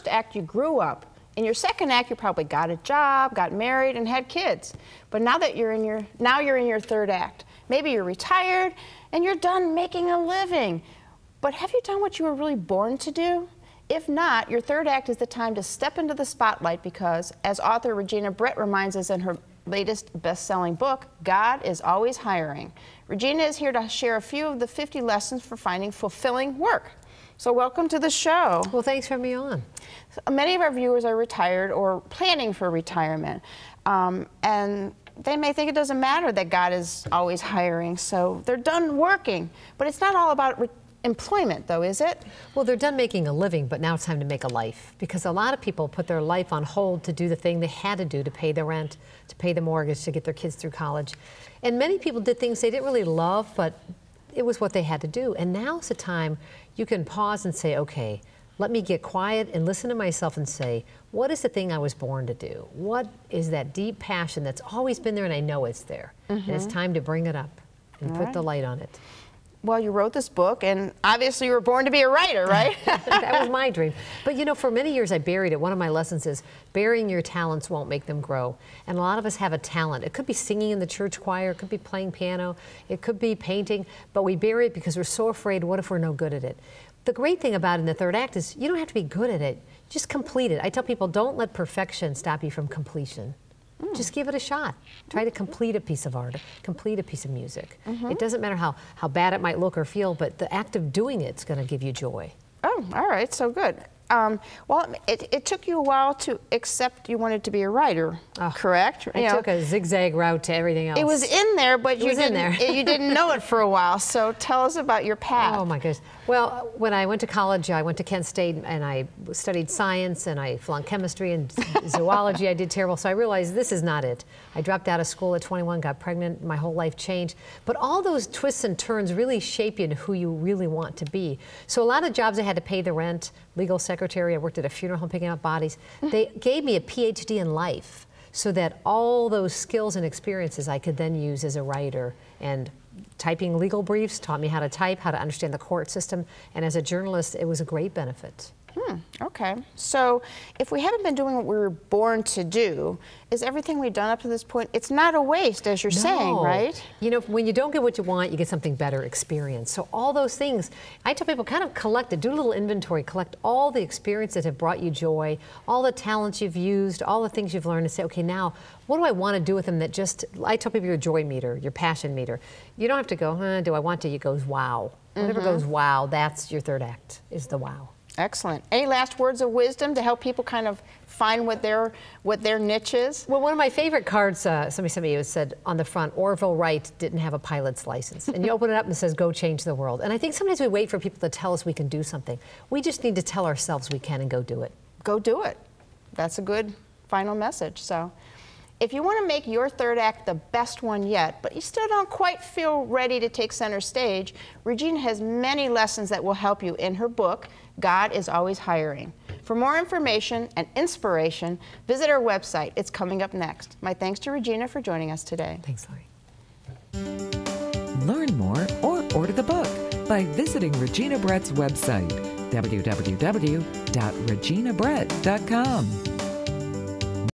act, you grew up. In your second act, you probably got a job, got married, and had kids. But now that you're in your third act. Maybe you're retired and you're done making a living. But have you done what you were really born to do? If not, your third act is the time to step into the spotlight because, as author Regina Brett reminds us in her latest best-selling book, God is always hiring. Regina is here to share a few of the 50 lessons for finding fulfilling work. So welcome to the show. Well, thanks for having me on. Many of our viewers are retired or planning for retirement, and they may think it doesn't matter that God is always hiring, so they're done working. But it's not all about employment, though, is it? Well, they're done making a living, but now it's time to make a life, because a lot of people put their life on hold to do the thing they had to do to pay the rent, to pay the mortgage, to get their kids through college. And many people did things they didn't really love, but it was what they had to do. And now's the time you can pause and say, okay, let me get quiet and listen to myself and say, what is the thing I was born to do? What is that deep passion that's always been there and I know it's there? And it's time to bring it up and put the light on it. Well, you wrote this book, and obviously you were born to be a writer, right? That was my dream. But you know, for many years I buried it. One of my lessons is burying your talents won't make them grow. And a lot of us have a talent. It could be singing in the church choir, it could be playing piano, it could be painting, but we bury it because we're so afraid, what if we're no good at it? The great thing about it in the third act is you don't have to be good at it, just complete it. I tell people, don't let perfection stop you from completion. Just give it a shot. Try to complete a piece of art, complete a piece of music. It doesn't matter how bad it might look or feel, but the act of doing it's going to give you joy. Oh, all right, so good. Well, it took you a while to accept you wanted to be a writer, correct? I took a zigzag route to everything else. It was in there, but you didn't know it for a while. So tell us about your path. Oh my goodness. Well, when I went to college, I went to Kent State and I studied science and I flunked chemistry and zoology. I did terrible, so I realized this is not it. I dropped out of school at 21, got pregnant, my whole life changed. But all those twists and turns really shape you into who you really want to be. So a lot of jobs I had to pay the rent, legal secretary, I worked at a funeral home picking up bodies. They gave me a PhD in life so that all those skills and experiences I could then use as a writer. And typing legal briefs taught me how to type, how to understand the court system, and as a journalist, it was a great benefit. Okay. So if we haven't been doing what we were born to do, is everything we've done up to this point, it's not a waste, as you're saying, right? You know, when you don't get what you want, you get something better, experience. So all those things, I tell people, kind of collect it, do a little inventory, collect all the experiences that have brought you joy, all the talents you've used, all the things you've learned, and say, okay, now, what do I want to do with them that just, I tell people your joy meter, your passion meter. You don't have to go, do I want to? It goes, wow. Whatever goes, wow, that's your third act, is the wow. Excellent. Any last words of wisdom to help people kind of find what their niche is? Well, one of my favorite cards somebody sent me, it said on the front, Orville Wright didn't have a pilot's license. And you open it up and it says, go change the world. And I think sometimes we wait for people to tell us we can do something. We just need to tell ourselves we can and go do it. Go do it. That's a good final message. So if you want to make your third act the best one yet, but you still don't quite feel ready to take center stage, Regina has many lessons that will help you in her book, God is Always Hiring. For more information and inspiration, visit our website. It's coming up next. My thanks to Regina for joining us today. Thanks, Laurie. Learn more or order the book by visiting Regina Brett's website, www.reginabrett.com.